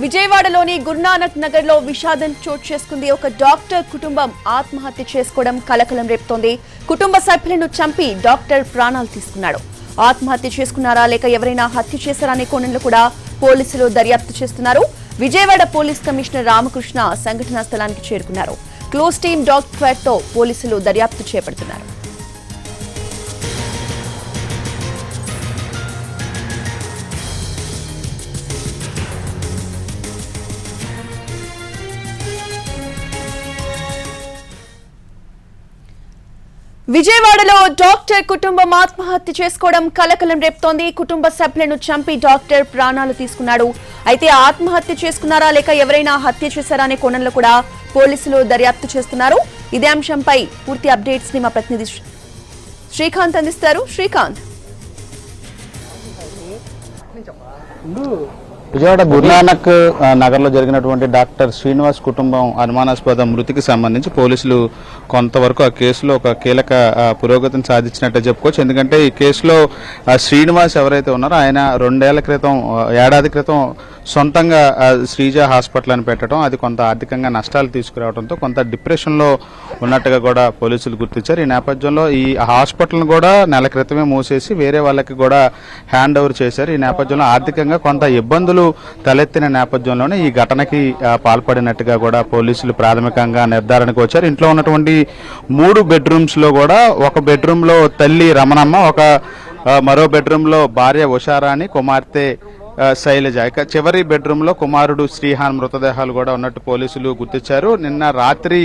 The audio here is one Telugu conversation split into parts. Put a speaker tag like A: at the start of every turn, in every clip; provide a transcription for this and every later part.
A: విజయవాడలోని గురునానక్ నగర్ లో విషాదం చోటు చేసుకుంది. ఒక డాక్టర్ కుటుంబం ఆత్మహత్య చేసుకోవడం కలకలం రేపుతోంది. కుటుంబ సభ్యులను చంపి డాక్టర్ ప్రాణాలు తీసుకున్నాడు. ఆత్మహత్య చేసుకున్నారా లేక ఎవరైనా హత్య చేశారా అనే కోణంలో కూడా పోలీసులు దర్యాప్తు చేస్తున్నారు. విజయవాడ పోలీస్ కమిషనర్ రామకృష్ణ సంఘటనా స్థలానికి చేరుకున్నారు. క్లోజ్ టీమ్ డాగ్ స్క్వాడ్ తో పోలీసులు దర్యాప్తు చేపడుతున్నారు. విజయవాడలో డాక్టర్ కుటుంబం ఆత్మహత్య చేసుకోవడం కలకలం రేపుతోంది. కుటుంబ సభ్యులను చంపి డాక్టర్ ప్రాణాలు తీసుకున్నాడు. అయితే ఆత్మహత్య చేసుకున్నారా లేక ఎవరైనా హత్య చేశారా అనే కోణంలో కూడా పోలీసులు దర్యాప్తు చేస్తున్నారు. ఇదే అంశంపై పూర్తి అప్డేట్స్ ని మా ప్రతినిధి శ్రీకాంత్ అందిస్తారు. శ్రీకాంత్,
B: విజయవాడ గురునానక్ నగర్ లో జరిగినటువంటి డాక్టర్ శ్రీనివాస్ కుటుంబం అనుమానాస్పద మృతికి సంబంధించి పోలీసులు కొంతవరకు ఆ కేసులో ఒక కీలక పురోగతిని సాధించినట్టు చెప్పుకోవచ్చు. ఎందుకంటే ఈ కేసులో శ్రీనివాస్ ఎవరైతే ఉన్నారో ఆయన 2 ఏడాది క్రితం సొంతంగా శ్రీజ హాస్పిటల్ అని పెట్టడం, అది కొంత ఆర్థికంగా నష్టాలు తీసుకురావడంతో కొంత డిప్రెషన్లో ఉన్నట్టుగా కూడా పోలీసులు గుర్తించారు. ఈ నేపథ్యంలో ఈ హాస్పిటల్ను కూడా నెల క్రితమే మూసేసి వేరే వాళ్ళకి కూడా హ్యాండ్ ఓవర్ చేశారు. ఈ నేపథ్యంలో ఆర్థికంగా కొంత ఇబ్బందులు తలెత్తిన నేపథ్యంలోనే ఈ ఘటనకి పాల్పడినట్టుగా కూడా పోలీసులు ప్రాథమికంగా నిర్ధారణకు వచ్చారు. ఇంట్లో ఉన్నటువంటి 3 బెడ్రూమ్స్ లో కూడా ఒక బెడ్రూమ్ లో తల్లి రమణమ్మ, మరో బెడ్రూమ్ లో భార్య ఉషారాణి, కుమార్తె శైలజ, ఇక చివరి బెడ్రూమ్ లో కుమారుడు శ్రీహాన్ మృతదేహాలు కూడా ఉన్నట్టు పోలీసులు గుర్తించారు. నిన్న రాత్రి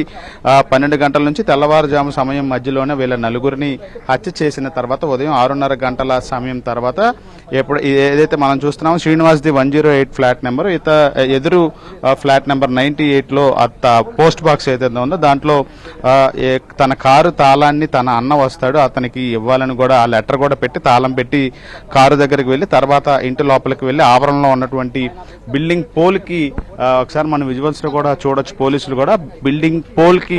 B: 12 గంటల నుంచి తెల్లవారుజాము సమయం మధ్యలోనే వీళ్ళ నలుగురిని హత్య చేసిన తర్వాత ఉదయం 6:30 గంటల సమయం తర్వాత ఏదైతే మనం చూస్తున్నామో శ్రీనివాస్ది 108 ఫ్లాట్ నెంబర్, ఎదురు ఫ్లాట్ నెంబర్ 98 లో పోస్ట్ బాక్స్ ఏదైతే ఉందో దాంట్లో తన కారు తాళాన్ని తన అన్న వస్తాడు అతనికి ఇవ్వాలని కూడా ఆ లెటర్ కూడా పెట్టి తాళం పెట్టి కారు దగ్గరికి వెళ్ళి తర్వాత ఇంటి లోపలికి వెళ్ళి ఆవరణలో ఉన్నటువంటి బిల్డింగ్ పోల్ కి ఒకసారి మన విజువల్స్ లో కూడా చూడొచ్చు. పోలీసులు కూడా బిల్డింగ్ పోల్ కి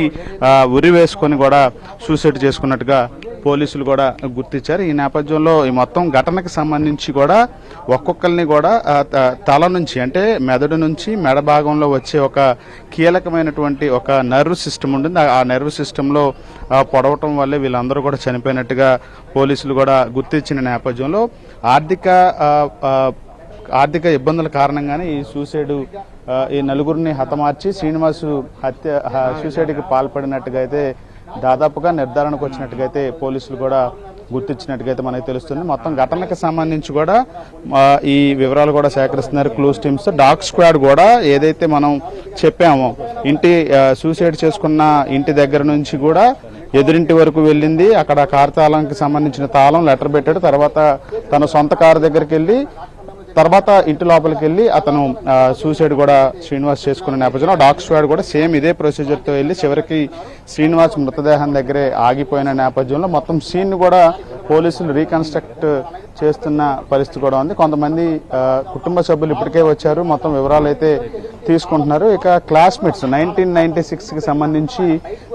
B: ఉరి వేసుకొని కూడా సూసైడ్ చేసుకున్నట్టుగా పోలీసులు కూడా గుర్తించారు. ఈ నేపథ్యంలో ఈ మొత్తం ఘటనకు సంబంధించి కూడా ఒక్కొక్కరిని కూడా తల నుంచి అంటే మెదడు నుంచి మెడ భాగంలో వచ్చే ఒక కీలకమైనటువంటి ఒక నర్వ్ సిస్టమ్ ఉంటుంది. ఆ నర్వ్ సిస్టంలో పొడవటం వల్లే వీళ్ళందరూ కూడా చనిపోయినట్టుగా పోలీసులు కూడా గుర్తించిన నేపథ్యంలో ఆర్థిక ఇబ్బందుల కారణంగానే ఈ ఈ నలుగురిని హతమార్చి శ్రీనివాసు సూసైడ్కి పాల్పడినట్టుగా అయితే దాదాపుగా నిర్ధారణకు వచ్చినట్టుగా అయితే పోలీసులు కూడా గుర్తించినట్టుగా మనకి తెలుస్తుంది. మొత్తం ఘటనకు సంబంధించి కూడా ఈ వివరాలు కూడా సేకరిస్తున్నారు క్లూస్ టీమ్స్. డాగ్ స్క్వాడ్ కూడా ఏదైతే మనం చెప్పామో సూసైడ్ చేసుకున్న ఇంటి దగ్గర నుంచి కూడా ఎదురింటి వరకు వెళ్ళింది. అక్కడ కారు తాళంకి సంబంధించిన తాళం లెటర్ పెట్టాడు. తర్వాత తన సొంత కారు దగ్గరికి వెళ్ళి తర్వాత ఇంటి లోపలికి వెళ్ళి అతను సూసైడ్ కూడా శ్రీనివాస్ చేసుకున్న నేపథ్యంలో డాగ్ స్క్వాడ్ కూడా సేమ్ ఇదే ప్రొసీజర్తో వెళ్ళి చివరికి శ్రీనివాస్ మృతదేహం దగ్గరే ఆగిపోయిన నేపథ్యంలో మొత్తం సీన్ కూడా పోలీసులు రీకన్స్ట్రక్ట్ చేస్తున్న పరిస్థితి కూడా ఉంది. కొంతమంది కుటుంబ సభ్యులు ఇప్పటికే వచ్చారు, మొత్తం వివరాలు అయితే తీసుకుంటున్నారు. ఇక క్లాస్మేట్స్ 1996కి సంబంధించి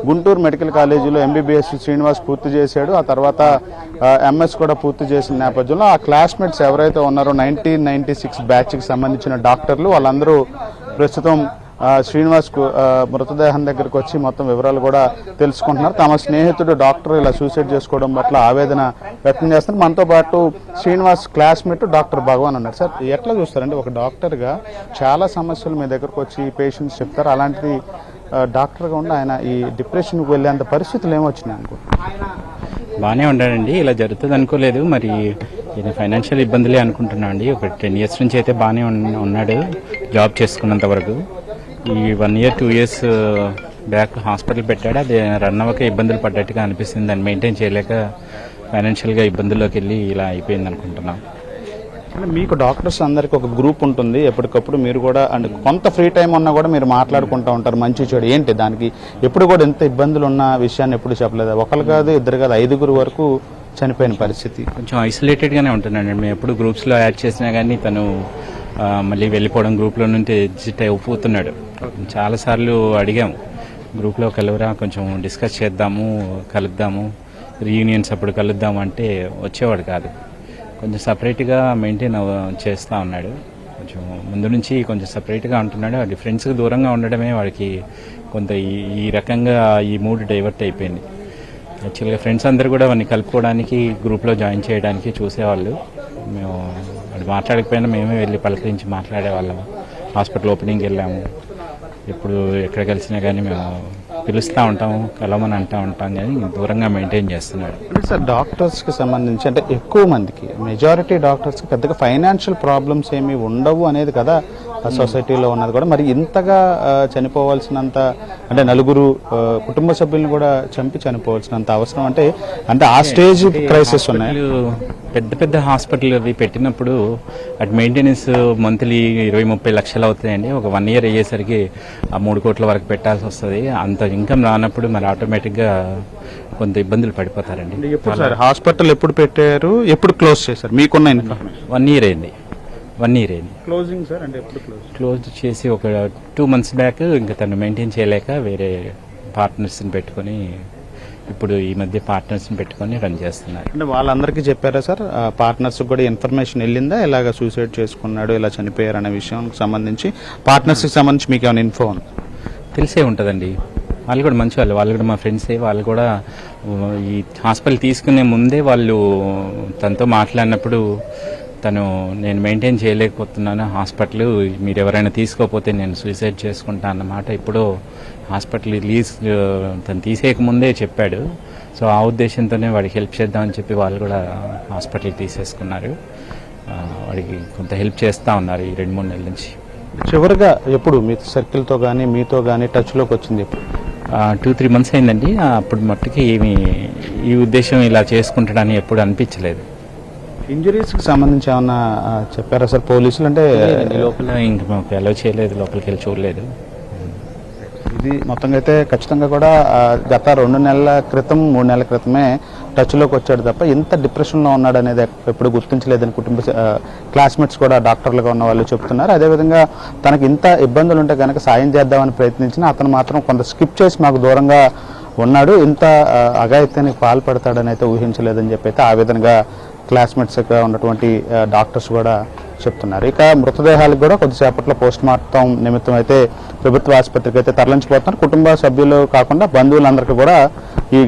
B: గుంటూరు మెడికల్ కాలేజీలో MBBS శ్రీనివాస్ పూర్తి చేశాడు. ఆ తర్వాత MS కూడా పూర్తి చేసిన నేపథ్యంలో ఆ క్లాస్మేట్స్ ఎవరైతే ఉన్నారో 1996 బ్యాచ్కి సంబంధించిన డాక్టర్లు వాళ్ళందరూ ప్రస్తుతం శ్రీనివాస్ మృతదేహం దగ్గరకు వచ్చి మొత్తం వివరాలు కూడా తెలుసుకుంటున్నారు. తమ స్నేహితుడు డాక్టర్ ఇలా సూసైడ్ చేసుకోవడం పట్ల ఆవేదన వ్యక్తం చేస్తున్నారు. మనతో పాటు శ్రీనివాస్ క్లాస్మేట్ డాక్టర్ భగవాన్ ఉన్నారు. సార్, ఎట్లా చూస్తారంటే ఒక డాక్టర్గా చాలా సమస్యలు మీ దగ్గరకు వచ్చి పేషెంట్స్ చెప్తారు, అలాంటిది డాక్టర్గా ఉండి ఆయన ఈ డిప్రెషన్కి వెళ్ళేంత పరిస్థితులు ఏమొచ్చినాయి అనుకో?
C: బాగానే ఉండాడండి, ఇలా జరుగుతుంది అనుకోలేదు. మరి ఈయన ఫైనాన్షియల్ ఇబ్బందులే అనుకుంటున్నా అండి. ఒక 10 years నుంచి అయితే బాగానే ఉన్నాడు జాబ్ చేసుకున్నంత వరకు. ఈ 1 year 2 years బ్యాక్ హాస్పిటల్ పెట్టాడు, అది రన్ అవ్వక ఇబ్బందులు పడ్డట్టుగా అనిపిస్తుంది. దాన్ని మెయింటైన్ చేయలేక ఫైనాన్షియల్గా ఇబ్బందుల్లోకి వెళ్ళి ఇలా అయిపోయింది అనుకుంటున్నాం.
B: మీకు డాక్టర్స్ అందరికి ఒక గ్రూప్ ఉంటుంది, ఎప్పటికప్పుడు మీరు కూడా అంటే కొంత ఫ్రీ టైం ఉన్నా కూడా మీరు మాట్లాడుకుంటూ ఉంటారు మంచి చెడు. ఏంటి దానికి ఎప్పుడు కూడా ఎంత ఇబ్బందులు ఉన్న విషయాన్ని ఎప్పుడు చెప్పలేదు? ఒకరు కాదు, ఇద్దరు కాదు, 5 వరకు చనిపోయిన పరిస్థితి.
C: కొంచెం ఐసోలేటెడ్గానే ఉంటున్నాడు. మేము ఎప్పుడు గ్రూప్స్లో యాడ్ చేసినా కానీ తను మళ్ళీ వెళ్ళిపోవడం, గ్రూప్లో నుంచి ఎగ్జిట్ అయిపోతున్నాడు. చాలాసార్లు అడిగాము గ్రూప్లో కలవరా, కొంచెం డిస్కస్ చేద్దాము, కలుద్దాము, రీయూనియన్స్ అప్పుడు కలుద్దాము అంటే వచ్చేవాడు కాదు. కొంచెం సపరేట్గా మెయింటైన్ చేస్తూ ఉన్నాడు. కొంచెం ముందు నుంచి కొంచెం సపరేట్గా ఉంటున్నాడు. అది ఫ్రెండ్స్కి దూరంగా ఉండడమే వాడికి కొంత ఈ రకంగా ఈ మూడ్ డైవర్ట్ అయిపోయింది. యాక్చువల్గా ఫ్రెండ్స్ అందరూ కూడా వాడిని కలుపుకోవడానికి గ్రూప్లో జాయిన్ చేయడానికి చూసేవాళ్ళు. మేము వాడు మాట్లాడకపోయినా మేమే వెళ్ళి పలకరించి మాట్లాడేవాళ్ళము. హాస్పిటల్ ఓపెనింగ్కి వెళ్ళాము. ఎప్పుడు ఎక్కడ కలిసినా కానీ మేము పిలుస్తూ ఉంటాము, కలవమని అంటూ ఉంటాం, కానీ దూరంగా మెయింటైన్ చేస్తున్నాడు.
B: అంటే సార్ డాక్టర్స్కి సంబంధించి అంటే ఎక్కువ మందికి మెజారిటీ డాక్టర్స్కి పెద్దగా ఫైనాన్షియల్ ప్రాబ్లమ్స్ ఏమీ ఉండవు అనేది కదా సొసైటీలో ఉన్నది కూడా. మరి ఇంతగా చనిపోవాల్సినంత అంటే నలుగురు కుటుంబ సభ్యులను కూడా చంపి చనిపోవాల్సినంత అవసరం అంటే ఆ స్టేజ్ క్రైసిస్ ఉన్నాయి.
C: పెద్ద పెద్ద హాస్పిటల్ అవి పెట్టినప్పుడు అటు మెయింటెనెన్స్ మంత్లీ 20-30 లక్షలు అవుతాయండి. ఒక 1 year అయ్యేసరికి ఆ 3 కోట్ల వరకు పెట్టాల్సి వస్తుంది. అంత ఇన్కమ్ రానప్పుడు మరి ఆటోమేటిక్గా కొంత ఇబ్బందులు పడిపోతారండి.
B: ఎప్పుడు సార్ హాస్పిటల్ ఎప్పుడు పెట్టారు, ఎప్పుడు క్లోజ్ చేశారు మీకున్న ఇన్ఫర్మేషన్?
C: 1 year అయింది. 1 year అయింది
B: క్లోజింగ్ సార్. అంటే ఎప్పుడు
C: క్లోజ్ చేసి ఒక 2 months బ్యాక్ ఇంకా తను మెయింటైన్ చేయలేక వేరే పార్ట్నర్స్ని పెట్టుకొని ఇప్పుడు ఈ మధ్య పార్ట్నర్స్ని పెట్టుకొని రన్ చేస్తున్నారు.
B: అంటే వాళ్ళందరికీ చెప్పారా సార్? పార్ట్నర్స్ కూడా ఇన్ఫర్మేషన్ వెళ్ళిందా ఇలాగ సూసైడ్ చేసుకున్నాడు, ఇలా చనిపోయారు అనే విషయానికి సంబంధించి? పార్ట్నర్స్కి సంబంధించి మీకు ఏమైనా ఇన్ఫో
C: తెలిసే ఉంటుందండి. వాళ్ళు కూడా మంచి వాళ్ళు కూడా మా ఫ్రెండ్సే. వాళ్ళు కూడా ఈ హాస్పిటల్ తీసుకునే ముందే వాళ్ళు తనతో మాట్లాడినప్పుడు నేను మెయింటైన్ చేయలేకపోతున్నాను హాస్పిటల్, మీరు ఎవరైనా తీసుకోకపోతే నేను సూసైడ్ చేసుకుంటా అన్నమాట ఇప్పుడు హాస్పిటల్ లీజ్ తను తీసేయకముందే చెప్పాడు. సో ఆ ఉద్దేశంతోనే వాడికి హెల్ప్ చేద్దామని చెప్పి వాళ్ళు కూడా హాస్పిటల్ తీసేసుకున్నారు. వాడికి కొంత హెల్ప్ చేస్తూ ఉన్నారు ఈ 2-3 నెలల నుంచి.
B: చివరిగా ఎప్పుడు మీ సర్కిల్తో కానీ మీతో కానీ టచ్లోకి వచ్చింది?
C: 2-3 months అయిందండి. అప్పుడు మట్టుకి ఈ ఉద్దేశం ఇలా చేసుకుంటాడని ఎప్పుడు అనిపించలేదు.
B: ఇంజరీస్కి సంబంధించి ఏమన్నా చెప్పారా సార్ పోలీసులు? అంటే
C: లోపల ఇంక మాకు అలౌ చేయలేదు, లోపలికి వెళ్ళి చూడలేదు.
B: ఇది మొత్తంగా అయితే ఖచ్చితంగా కూడా గత 2 నెలల క్రితం 3 నెలల క్రితమే టచ్లోకి వచ్చాడు తప్ప ఇంత డిప్రెషన్లో ఉన్నాడు అనేది ఎప్పుడు గుర్తించలేదని కుటుంబ క్లాస్మేట్స్ కూడా డాక్టర్లుగా ఉన్న వాళ్ళు చెప్తున్నారు. అదేవిధంగా తనకి ఇంత ఇబ్బందులు ఉంటే కనుక సాయం చేద్దామని ప్రయత్నించినా అతను మాత్రం కొంత స్కిప్ చేసి మాకు దూరంగా ఉన్నాడు, ఇంత అఘాయిత్యానికి పాల్పడతాడని అయితే ఊహించలేదని చెప్పి అయితే ఆ విధంగా క్లాస్మేట్స్గా ఉన్నటువంటి డాక్టర్స్ కూడా చెప్తున్నారు. ఇక మృతదేహాలకు కూడా కొద్దిసేపట్లో పోస్ట్ మార్టం నిమిత్తం అయితే ప్రభుత్వ ఆసుపత్రికి అయితే తరలించిపోతున్నారు. కుటుంబ సభ్యులు కాకుండా బంధువులందరికీ కూడా ఈ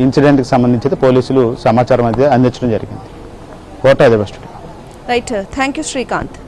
B: ఇన్సిడెంట్కి సంబంధించి అయితే పోలీసులు సమాచారం అయితే అందించడం జరిగింది. కోట
A: రైట్, థ్యాంక్ యూ శ్రీకాంత్.